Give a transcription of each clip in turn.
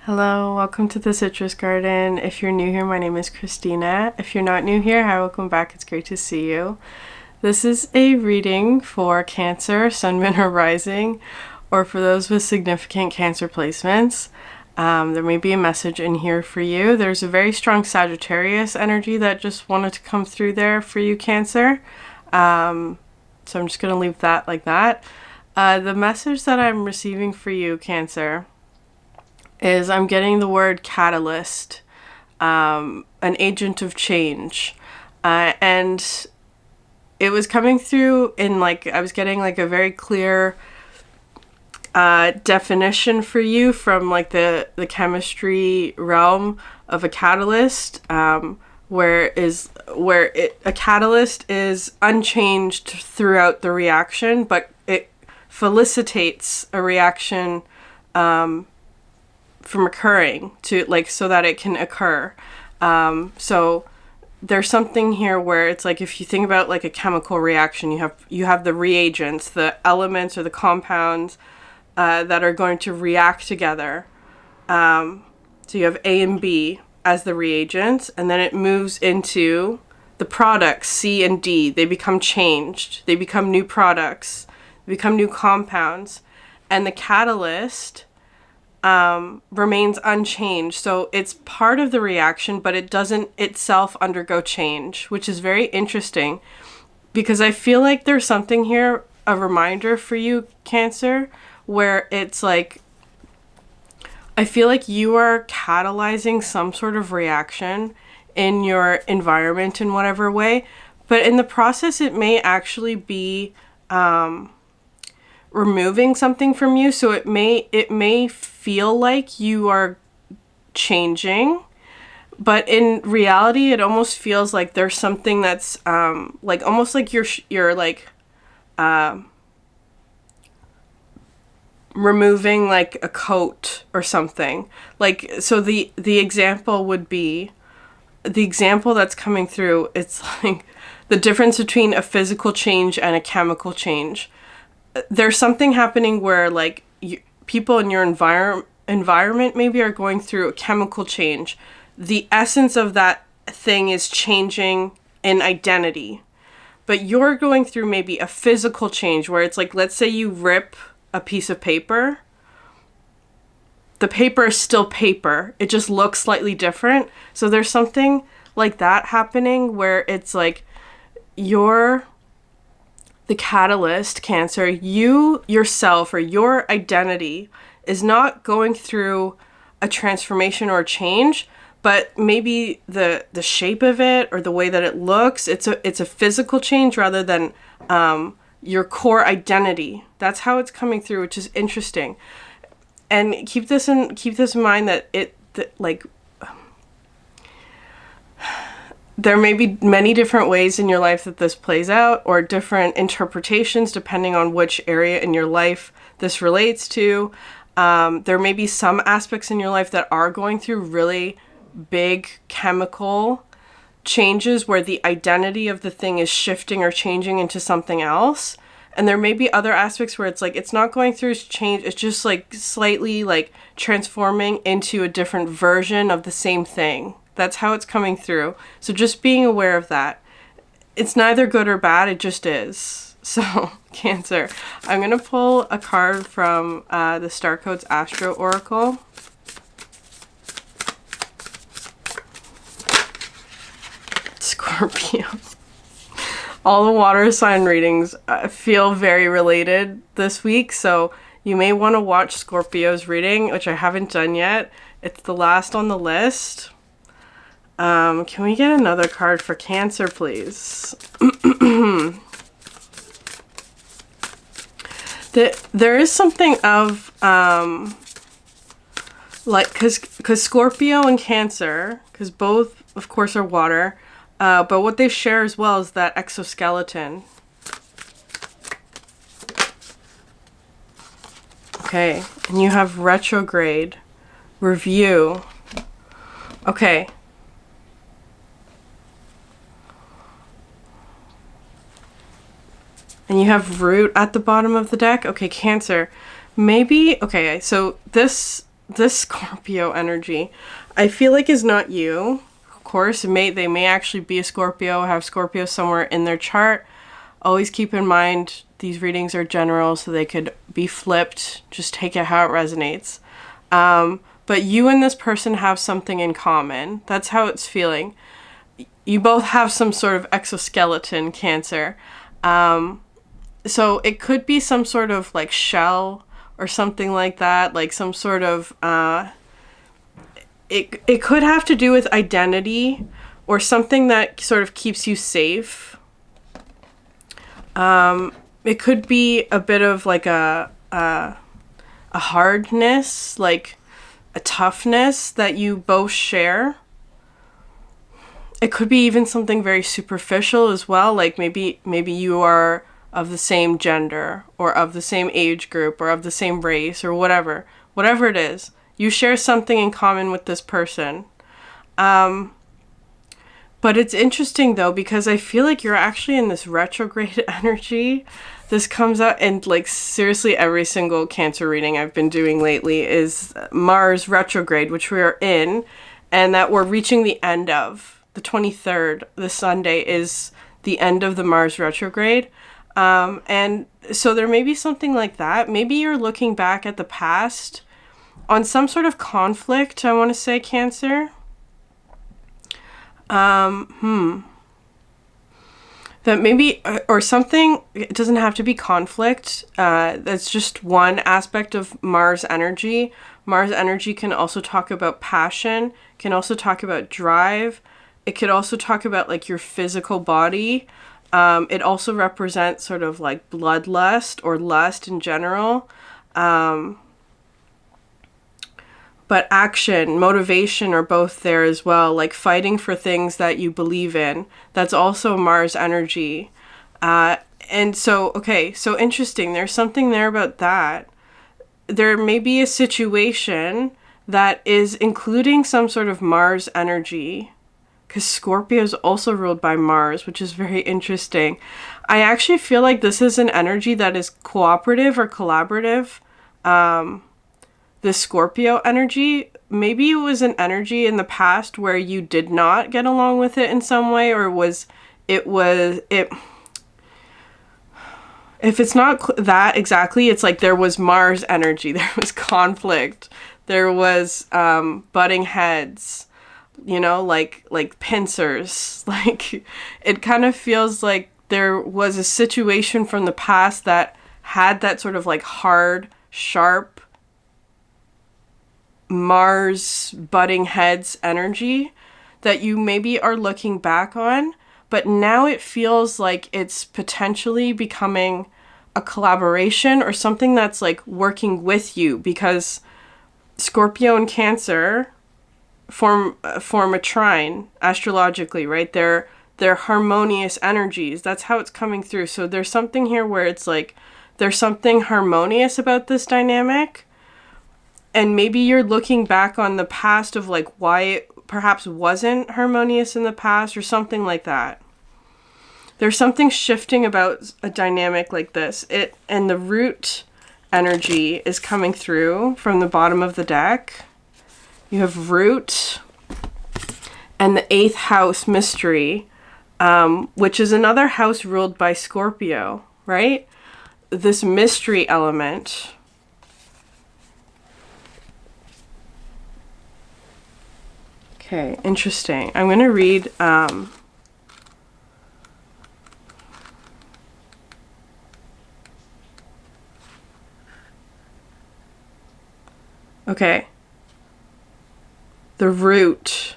Hello, welcome to the Citrus Garden. If you're new here, my name is Christina. If you're not new here, hi, welcome back. It's great to see you. This is a reading for Cancer, Sun, Moon, or Rising, or for those with significant Cancer placements. There may be a message in here for you. There's a very strong Sagittarius energy that just wanted to come through there for you, Cancer. So I'm just going to leave that like that. The message that I'm receiving for you, Cancer, is I'm getting the word catalyst, an agent of change. And it was coming through in I was getting a very clear definition for you from the chemistry realm of a catalyst, where a catalyst is unchanged throughout the reaction, but it felicitates a reaction from occurring to so that it can occur. So there's something here where it's if you think about a chemical reaction, you have the reagents, the elements or the compounds that are going to react together. So you have A and B as the reagents, and then it moves into the products, C and D. They become changed. They become new products. They become new compounds. And the catalyst remains unchanged. So it's part of the reaction, but it doesn't itself undergo change, which is very interesting because I feel like there's something here, a reminder for you, Cancer, where it's I feel like you are catalyzing some sort of reaction in your environment in whatever way, but in the process it may actually be removing something from you. So it may feel like you are changing, but in reality it almost feels like there's something that's almost like you're removing a coat or something. So the example would be, the example that's coming through, it's the difference between a physical change and a chemical change. There's something happening where people in your environment maybe are going through a chemical change. The essence of that thing is changing in identity, but you're going through maybe a physical change where it's let's say you rip a piece of paper. The paper is still paper. It just looks slightly different. So there's something like that happening where it's you're the catalyst, Cancer. You yourself or your identity is not going through a transformation or a change, but maybe the shape of it or the way that it looks, it's a physical change rather than your core identity. That's how it's coming through, which is interesting. And keep this in mind that there may be many different ways in your life that this plays out, or different interpretations depending on which area in your life this relates to. There may be some aspects in your life that are going through really big chemical changes where the identity of the thing is shifting or changing into something else. And there may be other aspects where it's it's not going through change, it's just slightly transforming into a different version of the same thing. That's how it's coming through. So just being aware of that. It's neither good or bad, it just is. So, Cancer, I'm going to pull a card from the Starcodes Astro Oracle. Scorpio. All the water sign readings feel very related this week, so you may want to watch Scorpio's reading, which I haven't done yet. It's the last on the list. Can we get another card for Cancer, please? There is something of because Scorpio and Cancer, because both of course are water, but what they share as well is that exoskeleton. Okay, and you have retrograde, review. Okay. And you have root at the bottom of the deck. Okay, Cancer. Maybe, okay, so this this Scorpio energy, I feel like is not you. Of course, they may actually be a Scorpio, have Scorpio somewhere in their chart. Always keep in mind these readings are general, so they could be flipped. Just take it how it resonates. But you and this person have something in common. That's how it's feeling. You both have some sort of exoskeleton, Cancer. So it could be some sort of like shell or something like that, like some sort of it could have to do with identity or something that sort of keeps you safe. It could be a bit of like a hardness, like a toughness that you both share. It could be even something very superficial as well, like maybe you are of the same gender or of the same age group or of the same race or whatever it is. You share something in common with this person. But it's interesting though, because I feel like you're actually in this retrograde energy. This comes out in like seriously every single Cancer reading I've been doing lately is Mars retrograde, which we are in, and that we're reaching the end of. The 23rd, this Sunday, is the end of the Mars retrograde. And so there may be something like that. Maybe you're looking back at the past on some sort of conflict, I want to say, Cancer. That maybe, or something, it doesn't have to be conflict. That's just one aspect of Mars energy. Mars energy can also talk about passion, can also talk about drive. It could also talk about like your physical body. It also represents sort of like bloodlust or lust in general. But action, motivation are both there as well, like fighting for things that you believe in. That's also Mars energy. And so, okay, so interesting. There's something there about that. There may be a situation that is including some sort of Mars energy, because Scorpio is also ruled by Mars, which is very interesting. I actually feel like this is an energy that is cooperative or collaborative. The Scorpio energy, maybe it was an energy in the past where you did not get along with it in some way, or if it's not that exactly, it's like there was Mars energy, there was conflict, there was butting heads, you know, like pincers. Like it kind of feels like there was a situation from the past that had that sort of like hard, sharp Mars butting heads energy that you maybe are looking back on, but now it feels like it's potentially becoming a collaboration or something that's like working with you, because Scorpio and Cancer form a trine astrologically, right? They're harmonious energies. That's how it's coming through. So there's something here where it's like there's something harmonious about this dynamic, and maybe you're looking back on the past of like why it perhaps wasn't harmonious in the past or something like that. There's something shifting about a dynamic like this. And the root energy is coming through from the bottom of the deck. You have root and the 8th house mystery, which is another house ruled by Scorpio, right? This mystery element. Okay, interesting. I'm going to read okay. The root.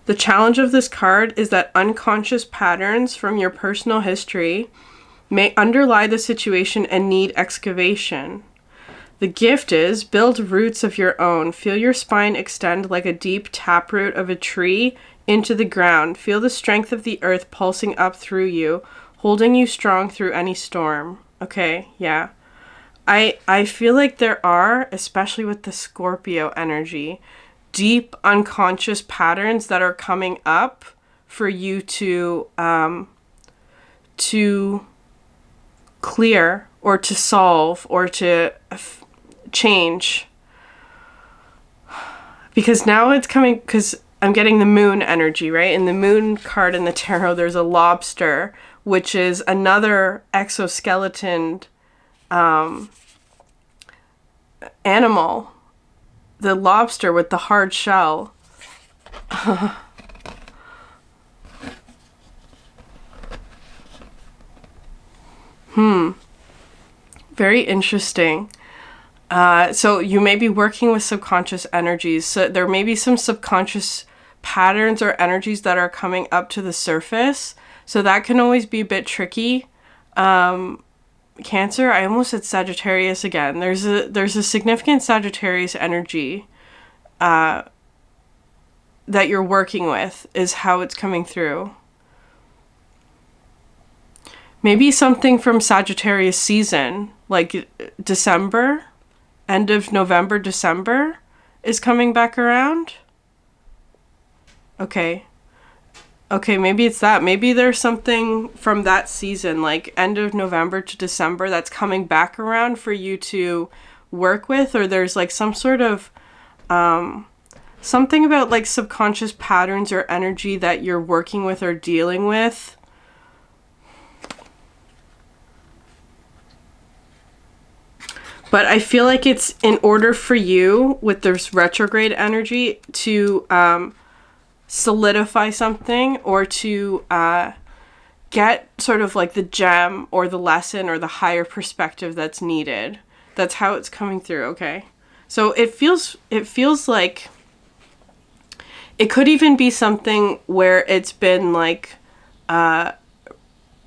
The challenge of this card is that unconscious patterns from your personal history may underlie the situation and need excavation. The gift is build roots of your own. Feel your spine extend like a deep taproot of a tree into the ground. Feel the strength of the earth pulsing up through you, holding you strong through any storm. Okay, yeah. I feel like there are, especially with the Scorpio energy, deep unconscious patterns that are coming up for you to clear or to solve or to change. Because now it's coming, because I'm getting the moon energy, right? In the moon card in the tarot, there's a lobster, which is another exoskeleton animal. The lobster with the hard shell. Very interesting. So you may be working with subconscious energies. So there may be some subconscious patterns or energies that are coming up to the surface. So that can always be a bit tricky. Cancer, I almost said Sagittarius again. There's a significant Sagittarius energy that you're working with, is how it's coming through. Maybe something from Sagittarius season, like December, end of November, December, is coming back around. Okay, maybe it's that. Maybe there's something from that season, like end of November to December, that's coming back around for you to work with, or there's like some sort of something about like subconscious patterns or energy that you're working with or dealing with. But I feel like it's in order for you with this retrograde energy to solidify something, or to get sort of like the gem or the lesson or the higher perspective that's needed. That's how it's coming through, okay? So it feels like it could even be something where it's been like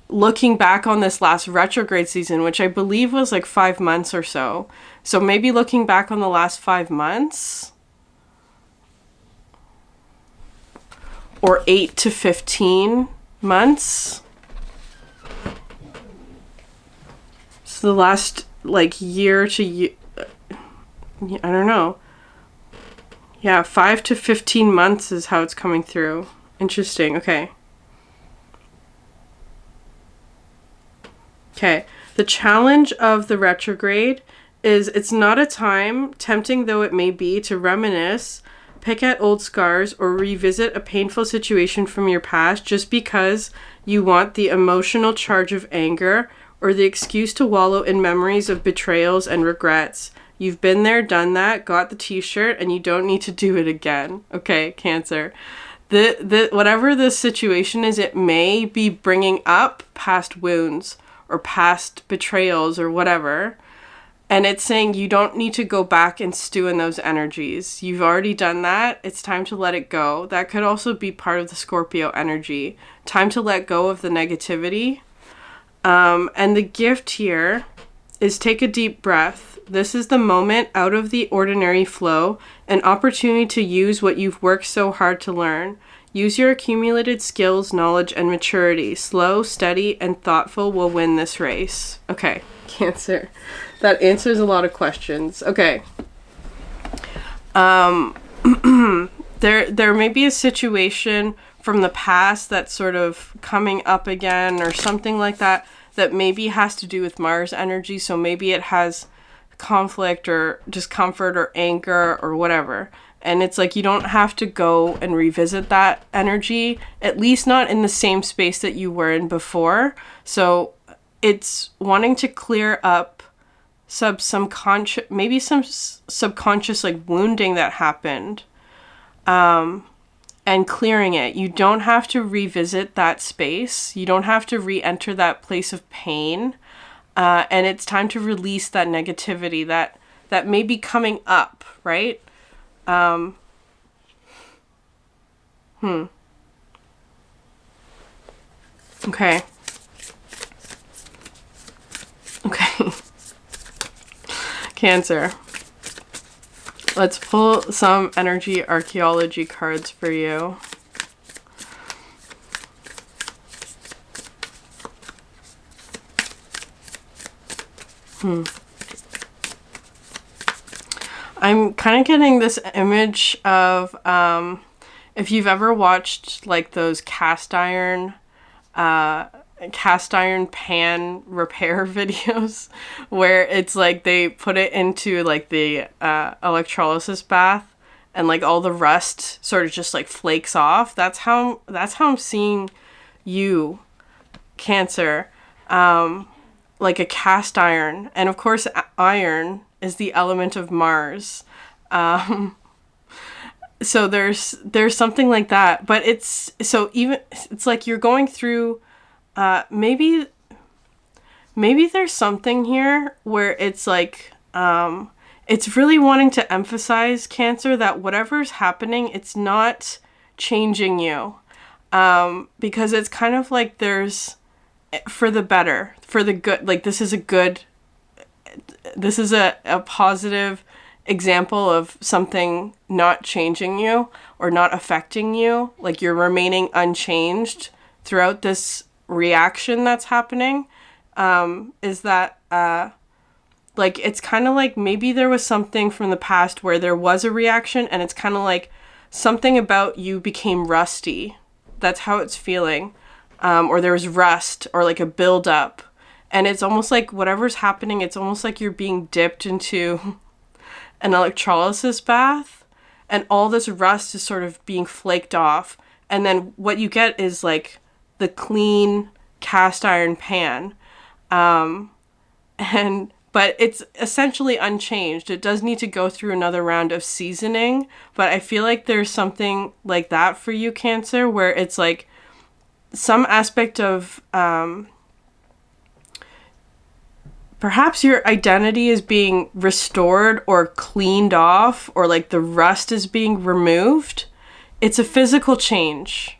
looking back on this last retrograde season, which I believe was like 5 months or so. So maybe looking back on the last 5 months, or 8 to 15 months. So the last like year to year, I don't know. Yeah, 5 to 15 months is how it's coming through. Interesting. Okay. Okay, the challenge of the retrograde is it's not a time, tempting though it may be, to reminisce, pick at old scars, or revisit a painful situation from your past just because you want the emotional charge of anger or the excuse to wallow in memories of betrayals and regrets. You've been there, done that, got the t-shirt, and you don't need to do it again. Okay, Cancer. The whatever the situation is, it may be bringing up past wounds or past betrayals or whatever. And it's saying you don't need to go back and stew in those energies. You've already done that. It's time to let it go. That could also be part of the Scorpio energy. Time to let go of the negativity. And the gift here is take a deep breath. This is the moment out of the ordinary flow, an opportunity to use what you've worked so hard to learn. Use your accumulated skills, knowledge, and maturity. Slow, steady, and thoughtful will win this race. Okay, Cancer. That answers a lot of questions. Okay. There may be a situation from the past that's sort of coming up again or something like that, that maybe has to do with Mars energy. So maybe it has conflict or discomfort or anger or whatever. And it's like you don't have to go and revisit that energy, at least not in the same space that you were in before. So it's wanting to clear up some subconscious like wounding that happened, and clearing it. You don't have to revisit that space. You don't have to re-enter that place of pain. And it's time to release that negativity that may be coming up, right? Okay. Cancer. Let's pull some energy archaeology cards for you. I'm kind of getting this image of, if you've ever watched like those cast iron pan repair videos, where it's like they put it into like the electrolysis bath, and like all the rust sort of just like flakes off. That's how I'm seeing you, Cancer. Like a cast iron. And of course, iron is the element of Mars. So there's something like that. But it's like you're going through, maybe there's something here where it's like, it's really wanting to emphasize, Cancer, that whatever's happening, it's not changing you. Because it's kind of like there's, for the better, for the good, like this is a positive example of something not changing you or not affecting you. Like you're remaining unchanged throughout this reaction that's happening. Is that, like, it's kind of like maybe there was something from the past where there was a reaction, and it's kind of like something about you became rusty. That's how it's feeling. Or there was rust or like a buildup. And it's almost like whatever's happening, it's almost like you're being dipped into an electrolysis bath, and all this rust is sort of being flaked off. And then what you get is like the clean cast iron pan. But it's essentially unchanged. It does need to go through another round of seasoning, but I feel like there's something like that for you, Cancer, where it's like some aspect of, perhaps your identity is being restored or cleaned off, or like the rust is being removed. It's a physical change.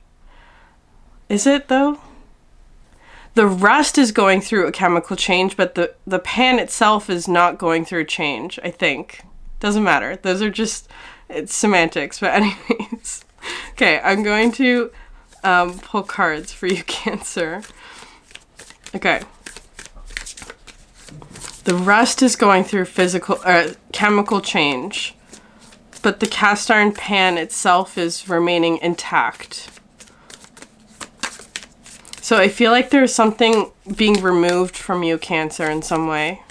Is it though? The rust is going through a chemical change, but the pan itself is not going through change, I think. Doesn't matter. Those are just, it's semantics. But anyways. Okay, I'm going to pull cards for you, Cancer. Okay. The rust is going through chemical change, but the cast iron pan itself is remaining intact. So I feel like there's something being removed from you, Cancer, in some way.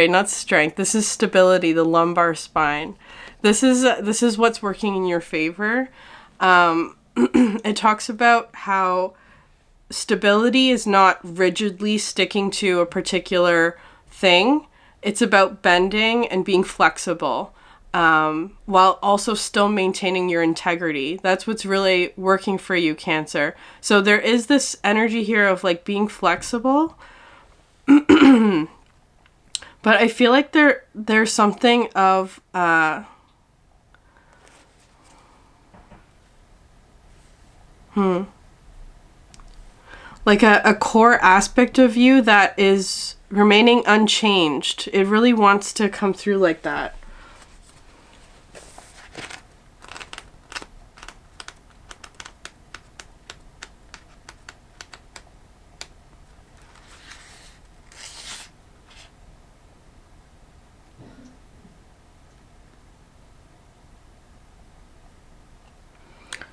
Not strength. This is stability, the lumbar spine. This is what's working in your favor. It talks about how stability is not rigidly sticking to a particular thing. It's about bending and being flexible, while also still maintaining your integrity. That's what's really working for you, Cancer. So there is this energy here of like being flexible. But I feel like there's something of like a core aspect of you that is remaining unchanged. It really wants to come through like that.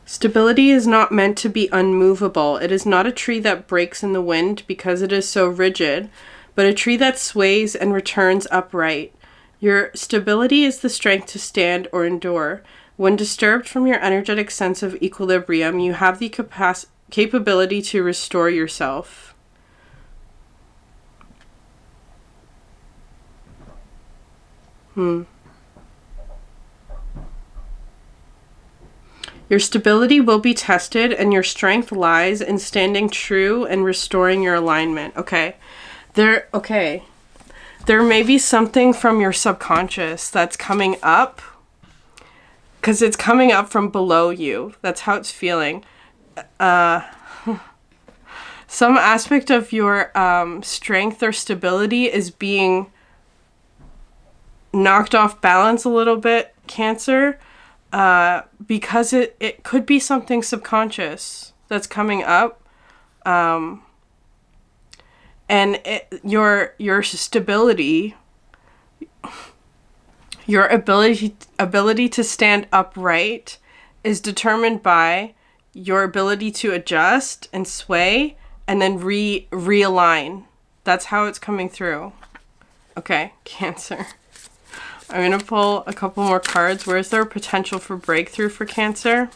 Stability is not meant to be unmovable. It is not a tree that breaks in the wind because it is so rigid, but a tree that sways and returns upright. Your stability is the strength to stand or endure. When disturbed from your energetic sense of equilibrium, you have the capability to restore yourself. Your stability will be tested, and your strength lies in standing true and restoring your alignment. Okay. There may be something from your subconscious that's coming up, because it's coming up from below you. That's how it's feeling. Some aspect of your strength or stability is being knocked off balance a little bit, Cancer. Because it could be something subconscious that's coming up. And your stability, your ability to stand upright is determined by your ability to adjust and sway and then realign. That's how it's coming through. Okay, Cancer. I'm going to pull a couple more cards. Where is there potential for breakthrough for Cancer?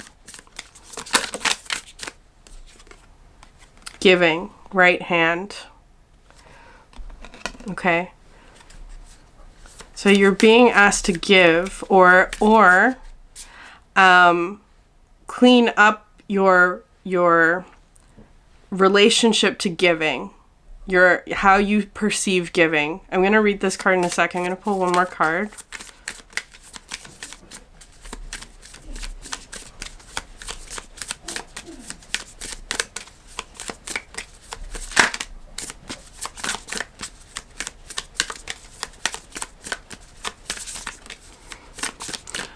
Giving, right hand. Okay. So you're being asked to give or clean up your relationship to giving. How you perceive giving. I'm going to read this card in a second. I'm going to pull one more card.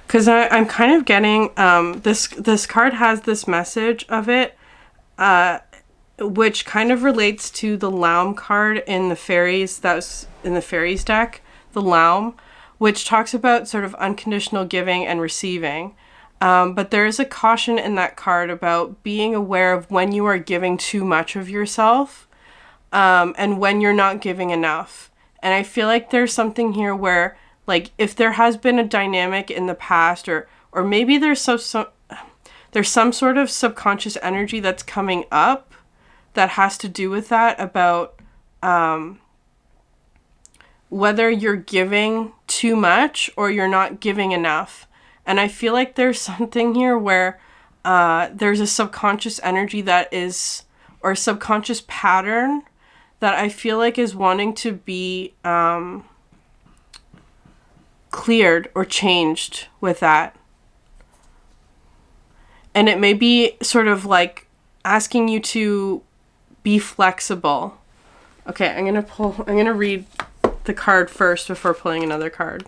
Because I'm kind of getting, this card has this message of it, which kind of relates to the Laum card in the fairies, that was in the fairies deck, the Laum, which talks about sort of unconditional giving and receiving. But there is a caution in that card about being aware of when you are giving too much of yourself, and when you're not giving enough. And I feel like there's something here where, like, if there has been a dynamic in the past, or maybe there's some sort of subconscious energy that's coming up that has to do with that, about whether you're giving too much or you're not giving enough. And I feel like there's something here where there's a subconscious energy that is, or a subconscious pattern that I feel like is wanting to be cleared or changed with that. And it may be sort of like asking you to be flexible. Okay, I'm going to read the card first before pulling another card.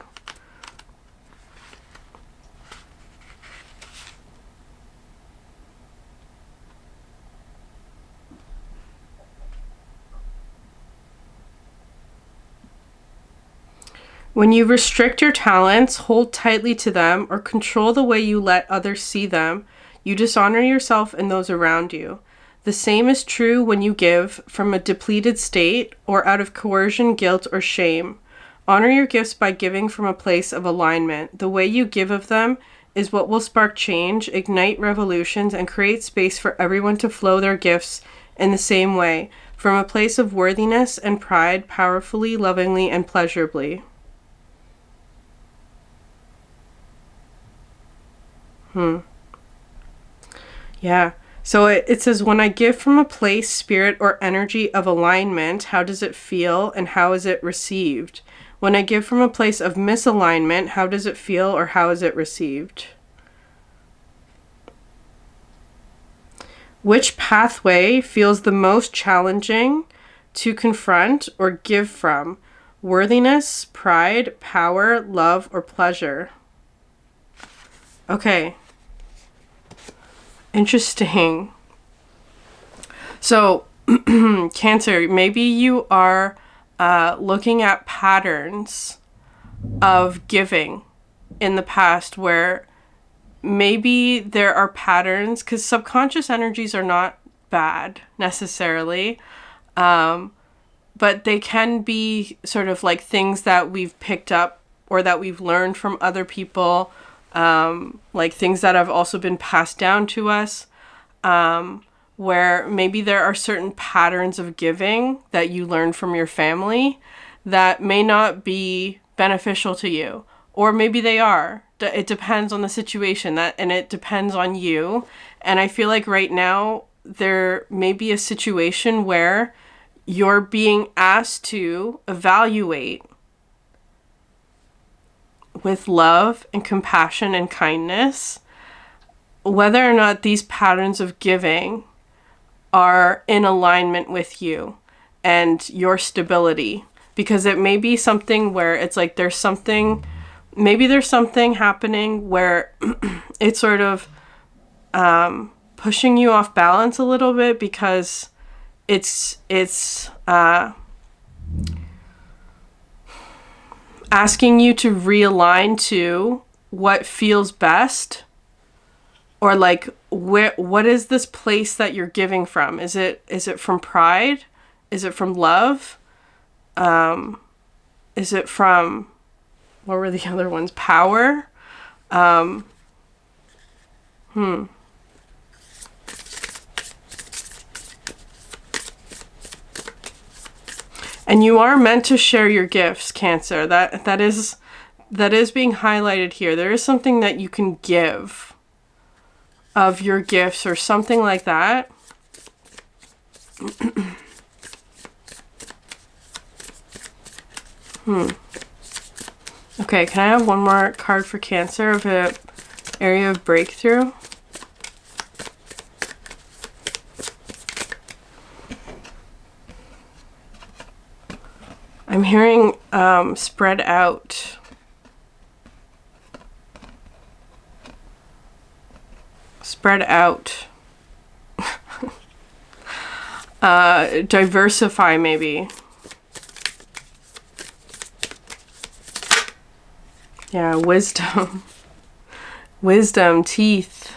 When you restrict your talents, hold tightly to them, or control the way you let others see them, you dishonor yourself and those around you. The same is true when you give from a depleted state or out of coercion, guilt, or shame. Honor your gifts by giving from a place of alignment. The way you give of them is what will spark change, ignite revolutions, and create space for everyone to flow their gifts in the same way, from a place of worthiness and pride, powerfully, lovingly, and pleasurably. Yeah. So it says, when I give from a place, spirit, or energy of alignment, how does it feel and how is it received? When I give from a place of misalignment, how does it feel or how is it received? Which pathway feels the most challenging to confront or give from? Worthiness, pride, power, love, or pleasure? Okay. Interesting. So, Cancer, maybe you are looking at patterns of giving in the past where maybe there are patterns, because subconscious energies are not bad necessarily, but they can be sort of like things that we've picked up or that we've learned from other people, like things that have also been passed down to us, where maybe there are certain patterns of giving that you learn from your family that may not be beneficial to you, or maybe they are. It depends on the situation, and it depends on you. And I feel like right now there may be a situation where you're being asked to evaluate with love and compassion and kindness whether or not these patterns of giving are in alignment with you and your stability. Because it may be something where it's like there's something happening where it's sort of pushing you off balance a little bit, because it's asking you to realign to what feels best, or like what is this place that you're giving from? Is it from pride? Is it from love? Is it from, what were the other ones? Power? And you are meant to share your gifts, Cancer. That is being highlighted here. There is something that you can give of your gifts or something like that. Okay, can I have one more card for Cancer of an area of breakthrough? I'm hearing spread out. Spread out. Diversify, maybe. Yeah, wisdom. Wisdom, teeth.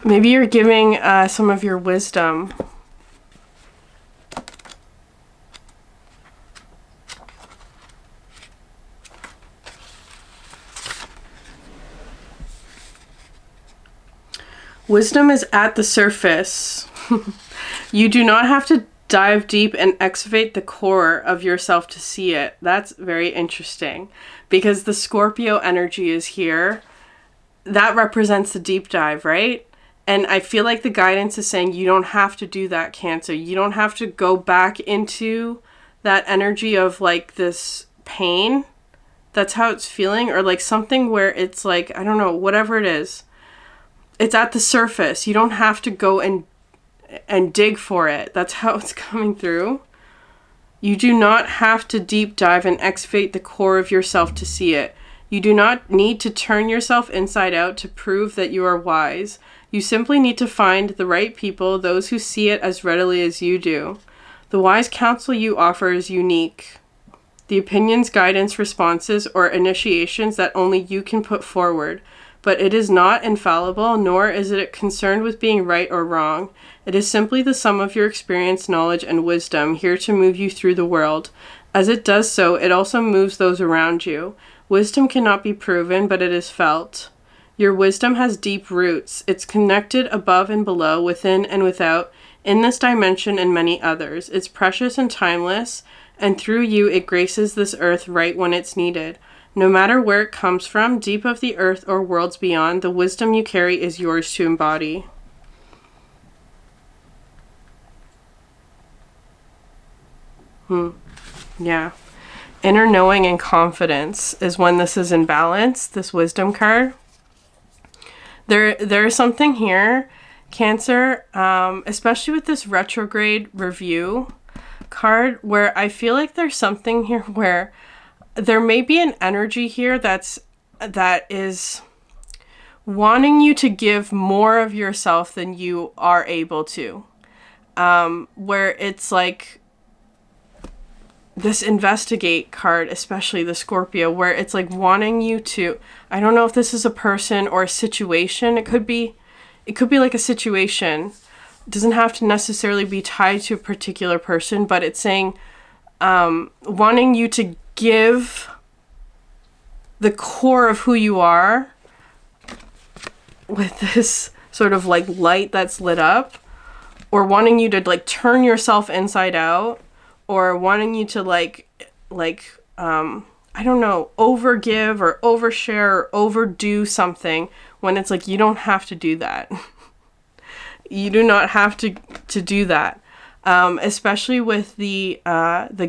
Maybe you're giving some of your wisdom. Wisdom is at the surface. You do not have to dive deep and excavate the core of yourself to see it. That's very interesting because the Scorpio energy is here. That represents the deep dive, right? And I feel like the guidance is saying you don't have to do that, Cancer. You don't have to go back into that energy of like this pain. That's how it's feeling, or like something where it's like, I don't know, whatever it is. It's at the surface. You don't have to go and dig for it. That's how it's coming through. You do not have to deep dive and excavate the core of yourself to see it. You do not need to turn yourself inside out to prove that you are wise. You simply need to find the right people, those who see it as readily as you do. The wise counsel you offer is unique. The opinions, guidance, responses, or initiations that only you can put forward. But it is not infallible, nor is it concerned with being right or wrong. It is simply the sum of your experience, knowledge, and wisdom, here to move you through the world. As it does so, it also moves those around you. Wisdom cannot be proven, but it is felt. Your wisdom has deep roots. It's connected above and below, within and without, in this dimension and many others. It's precious and timeless, and through you it graces this earth right when it's needed. No matter where it comes from, deep of the earth or worlds beyond, the wisdom you carry is yours to embody. Yeah. Inner knowing and confidence is when this is in balance, this wisdom card. There is something here, Cancer, especially with this retrograde review card, where I feel like there's something here where there may be an energy here that is wanting you to give more of yourself than you are able to. Where it's like this investigate card, especially the Scorpio, where it's like wanting you to, I don't know if this is a person or a situation. It could be like a situation. It doesn't have to necessarily be tied to a particular person, but it's saying wanting you to give the core of who you are with this sort of like light that's lit up, or wanting you to like turn yourself inside out, or wanting you to like I don't know, overgive or overshare or overdo something, when it's like you don't have to do that. You do not have to do that. Especially with the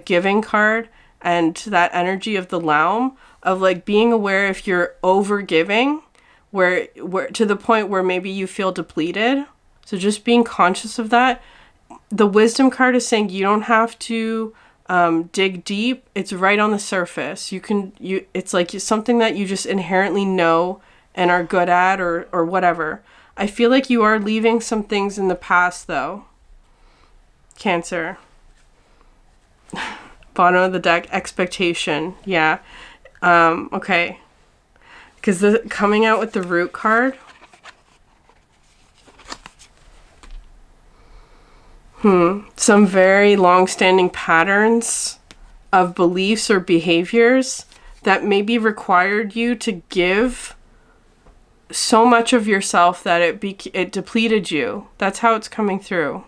giving card and that energy of the Laum, of like being aware if you're over giving, where to the point where maybe you feel depleted. So just being conscious of that. The wisdom card is saying you don't have to dig deep. It's right on the surface. It's like something that you just inherently know and are good at, or whatever. I feel like you are leaving some things in the past though, Cancer. Bottom of the deck, expectation. Yeah. Okay. Because coming out with the root card, Some very long-standing patterns of beliefs or behaviors that maybe required you to give so much of yourself that it depleted you. That's how it's coming through.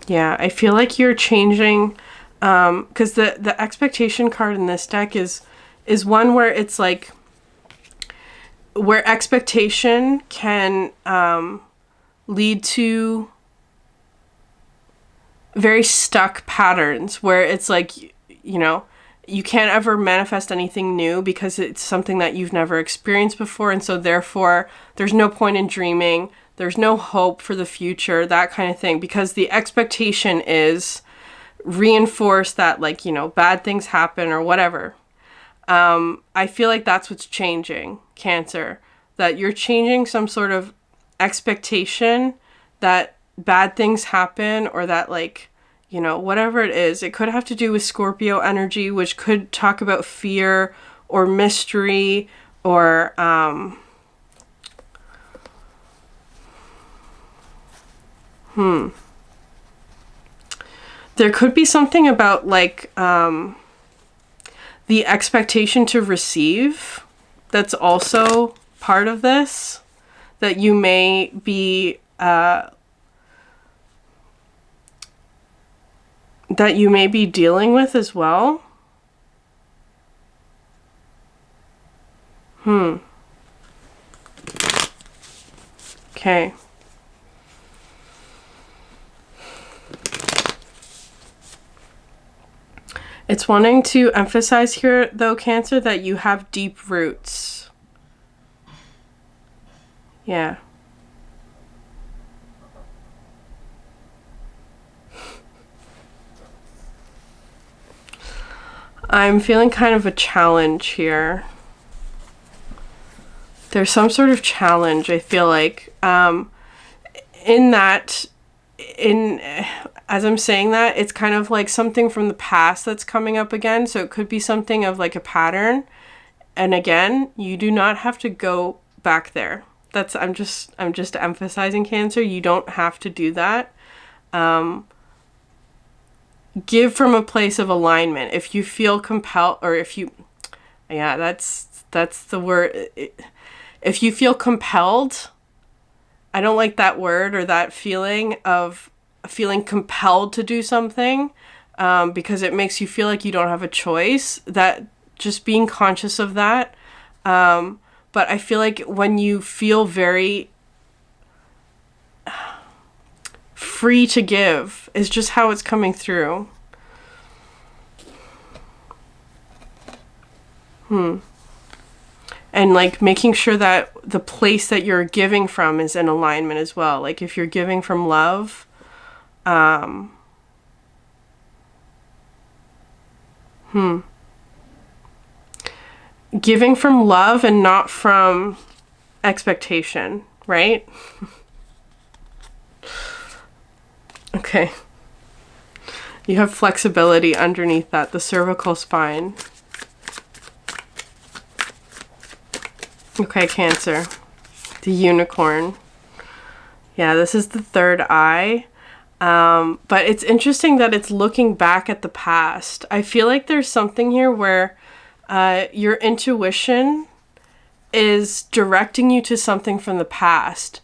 Yeah, I feel like you're changing, because the expectation card in this deck is one where it's like, where expectation can lead to very stuck patterns where it's like, you know, you can't ever manifest anything new because it's something that you've never experienced before. And so therefore there's no point in dreaming. There's no hope for the future, that kind of thing, because the expectation is reinforced that, like, you know, bad things happen or whatever. I feel like that's what's changing, Cancer, that you're changing some sort of expectation that bad things happen, or that, like, you know, whatever it is. It could have to do with Scorpio energy, which could talk about fear or mystery or there could be something about, like, the expectation to receive that's also part of this, that you may be dealing with as well. Okay. It's wanting to emphasize here, though, Cancer, that you have deep roots. Yeah. I'm feeling kind of a challenge here. There's some sort of challenge, I feel like, as I'm saying that, it's kind of like something from the past that's coming up again. So it could be something of like a pattern. And again, you do not have to go back there. I'm just emphasizing, Cancer. You don't have to do that. Give from a place of alignment. If you feel compelled, or if you, yeah, that's the word. If you feel compelled, I don't like that word or that feeling of feeling compelled to do something, because it makes you feel like you don't have a choice. That, just being conscious of that. But I feel like when you feel very free to give is just how it's coming through. And like making sure that the place that you're giving from is in alignment as well. Like if you're giving from love, giving from love and not from expectation, right? Okay. You have flexibility underneath that, the cervical spine. Okay, Cancer. The unicorn. Yeah, this is the third eye. But it's interesting that it's looking back at the past. I feel like there's something here where your intuition is directing you to something from the past.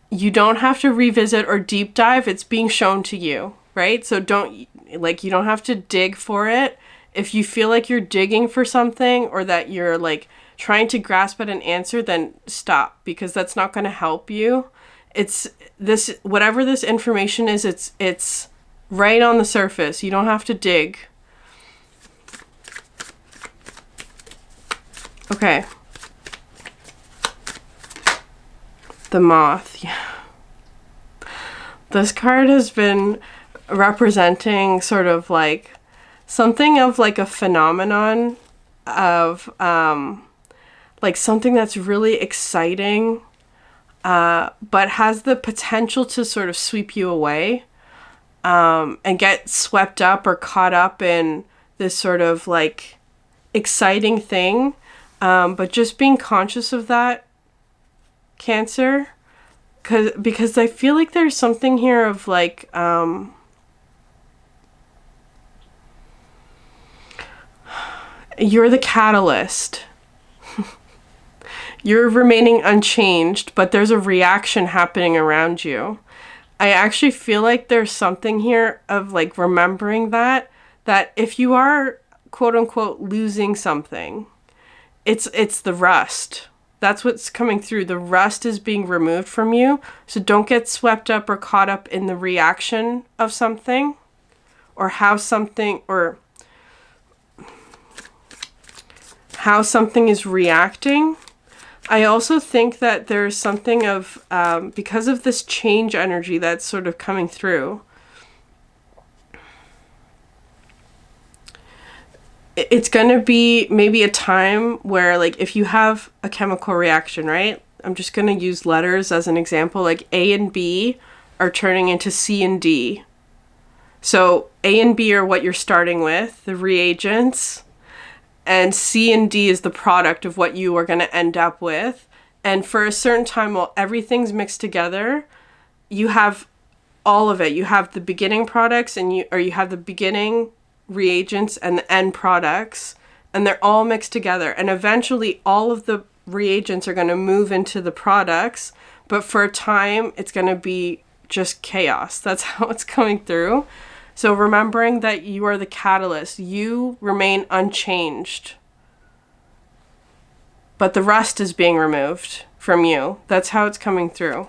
You don't have to revisit or deep dive. It's being shown to you, right? So you don't have to dig for it. If you feel like you're digging for something, or that you're like trying to grasp at an answer, then stop, because that's not going to help you. It's this, whatever this information is, it's right on the surface. You don't have to dig. Okay. The moth. Yeah. This card has been representing sort of like something of like a phenomenon of like something that's really exciting, but has the potential to sort of sweep you away. and get swept up or caught up in this sort of like exciting thing. But just being conscious of that, Cancer, because I feel like there's something here of like, you're the catalyst. You're remaining unchanged, but there's a reaction happening around you. I actually feel like there's something here of like remembering that if you are quote unquote losing something, it's the rust. That's what's coming through. The rust is being removed from you. So don't get swept up or caught up in the reaction of something or how something is reacting. I also think that there's something of, because of this change energy that's sort of coming through, it's going to be maybe a time where, like, if you have a chemical reaction, right? I'm just going to use letters as an example, like A and B are turning into C and D. So A and B are what you're starting with, the reagents. And C and D is the product of what you are going to end up with. And for a certain time, while everything's mixed together, you have all of it. You have the beginning products you have the beginning reagents and the end products, and they're all mixed together. And eventually all of the reagents are going to move into the products, but for a time it's going to be just chaos. That's how it's coming through. So remembering that you are the catalyst, you remain unchanged, but the rust is being removed from you. That's how it's coming through.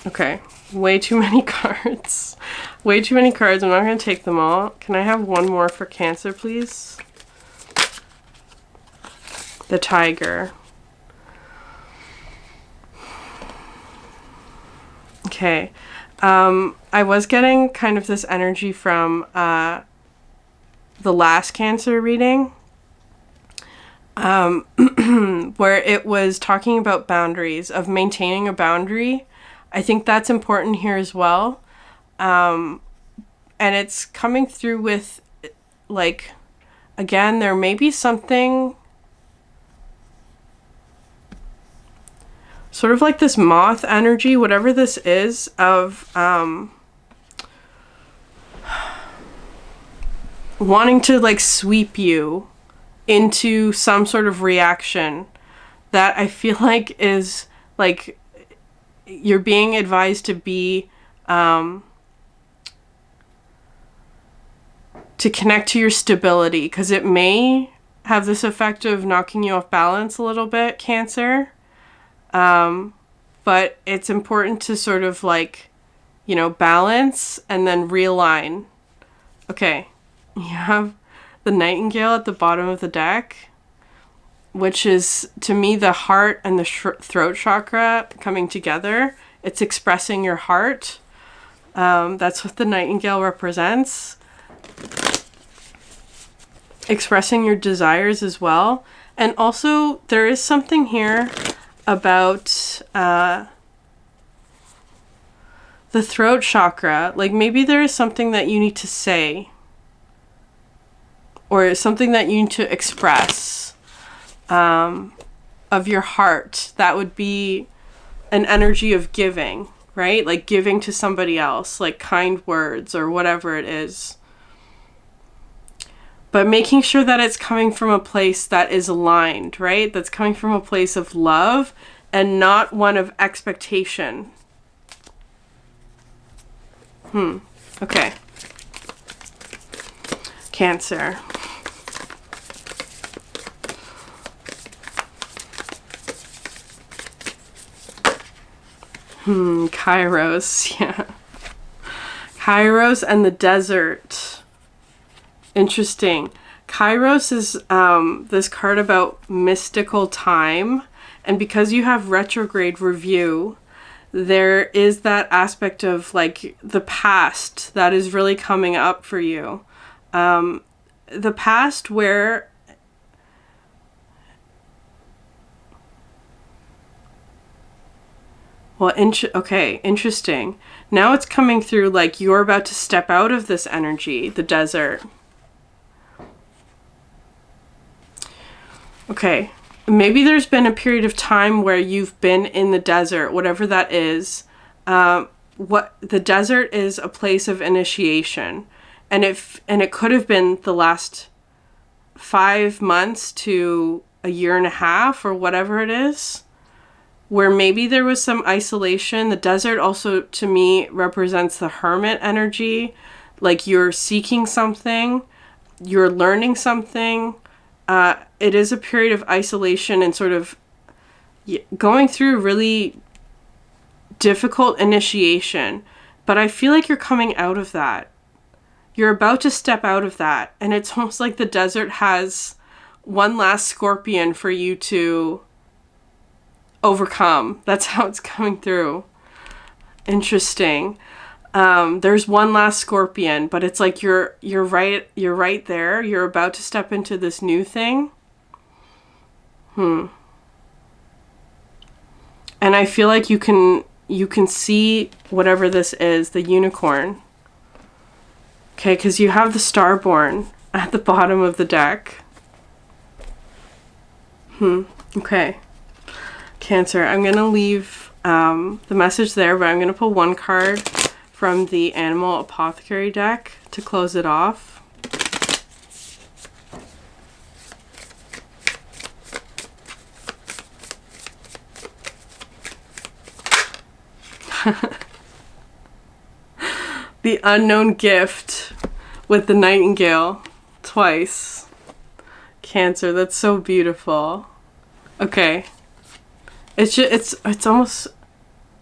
Okay, way too many cards. Way too many cards. I'm not going to take them all. Can I have one more for Cancer, please? The Tiger. Okay. I was getting kind of this energy from the last Cancer reading, where it was talking about boundaries, of maintaining a boundary. I think that's important here as well. And it's coming through with, like, again, there may be something sort of like this moth energy, whatever this is, of wanting to like sweep you into some sort of reaction that I feel like is like you're being advised to be to connect to your stability, because it may have this effect of knocking you off balance a little bit, Cancer. But it's important to sort of like, you know, balance and then realign. Okay, you have the Nightingale at the bottom of the deck, which is, to me, the heart and the throat chakra coming together. It's expressing your heart. That's what the Nightingale represents. Expressing your desires as well. And also, there is something here about the throat chakra. Like, maybe there is something that you need to say, or something that you need to express of your heart. That would be an energy of giving, right? Like giving to somebody else, like kind words or whatever it is. But making sure that it's coming from a place that is aligned, right? That's coming from a place of love and not one of expectation. Okay. Cancer. Kairos, yeah. Kairos and the desert. Interesting. Kairos is this card about mystical time, and because you have retrograde review, there is that aspect of like the past that is really coming up for you. The past where Well, okay, interesting. Now it's coming through like you're about to step out of this energy, the desert. Okay, maybe there's been a period of time where you've been in the desert, whatever that is. What the desert is a place of initiation, and it could have been the last 5 months to a year and a half or whatever it is, where maybe there was some isolation. The desert also to me represents the hermit energy, like you're seeking something, you're learning something. It is a period of isolation and sort of going through really difficult initiation, but I feel like you're coming out of that. You're about to step out of that, and it's almost like the desert has one last scorpion for you to overcome. That's how it's coming through. Interesting. There's one last scorpion, but it's like you're right there. You're about to step into this new thing. And I feel like you can see whatever this is, the unicorn. Okay, because you have the Starborn at the bottom of the deck. Okay. Cancer, I'm going to leave the message there, but I'm going to pull one card from the Animal Apothecary deck to close it off. The Unknown Gift with the Nightingale twice. Cancer, that's so beautiful. Okay. It's almost,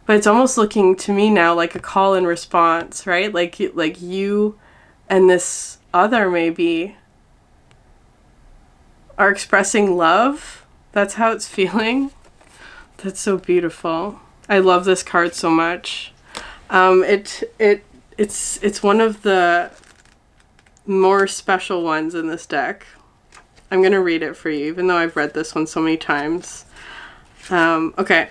but it's almost looking to me now like a call and response, right? Like you and this other maybe are expressing love. That's how it's feeling. That's so beautiful. I love this card so much. It's one of the more special ones in this deck. I'm going to read it for you, even though I've read this one so many times. Okay.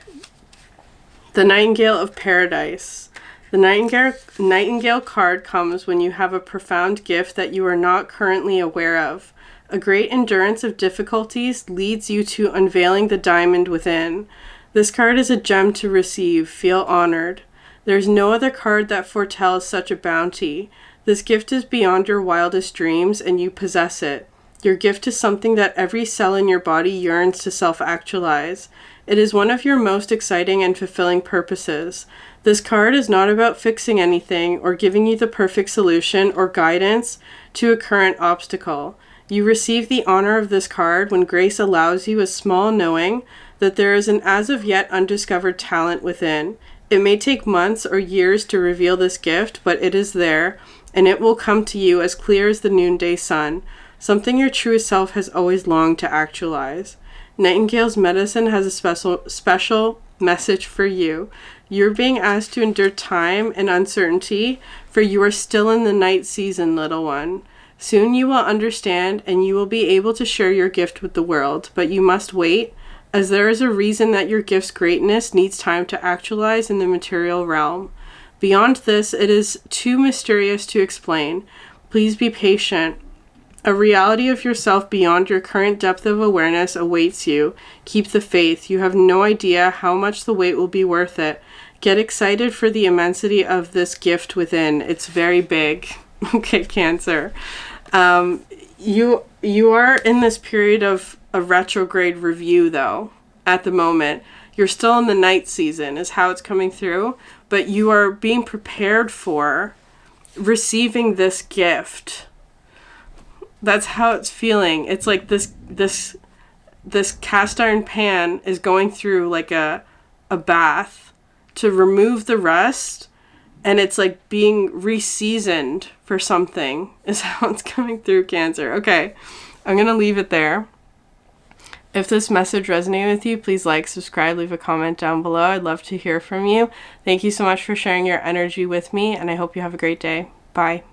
The Nightingale of Paradise. The Nightingale card comes when you have a profound gift that you are not currently aware of. A great endurance of difficulties leads you to unveiling the diamond within. This card is a gem to receive. Feel honored. There's no other card that foretells such a bounty. This gift is beyond your wildest dreams, and you possess it. Your gift is something that every cell in your body yearns to self-actualize. It is one of your most exciting and fulfilling purposes. This card is not about fixing anything or giving you the perfect solution or guidance to a current obstacle. You receive the honor of this card when grace allows you a small knowing that there is an as of yet undiscovered talent within. It may take months or years to reveal this gift, but it is there, and it will come to you as clear as the noonday sun, something your truest self has always longed to actualize. Nightingale's medicine has a special message for you. You're being asked to endure time and uncertainty, for you are still in the night season, little one. Soon you will understand, and you will be able to share your gift with the world, but you must wait, as there is a reason that your gift's greatness needs time to actualize in the material realm. Beyond this, it is too mysterious to explain. Please be patient. A reality of yourself beyond your current depth of awareness awaits you. Keep the faith. You have no idea how much the wait will be worth it. Get excited for the immensity of this gift within. It's very big. Okay, Cancer. You are in this period of a retrograde review, though, at the moment. You're still in the night season, is how it's coming through, but you are being prepared for receiving this gift. That's how it's feeling. It's like this cast iron pan is going through like a bath to remove the rust, and it's like being re-seasoned for something is how it's coming through, Cancer. Okay, I'm going to leave it there. If this message resonated with you, please like, subscribe, leave a comment down below. I'd love to hear from you. Thank you so much for sharing your energy with me, and I hope you have a great day. Bye.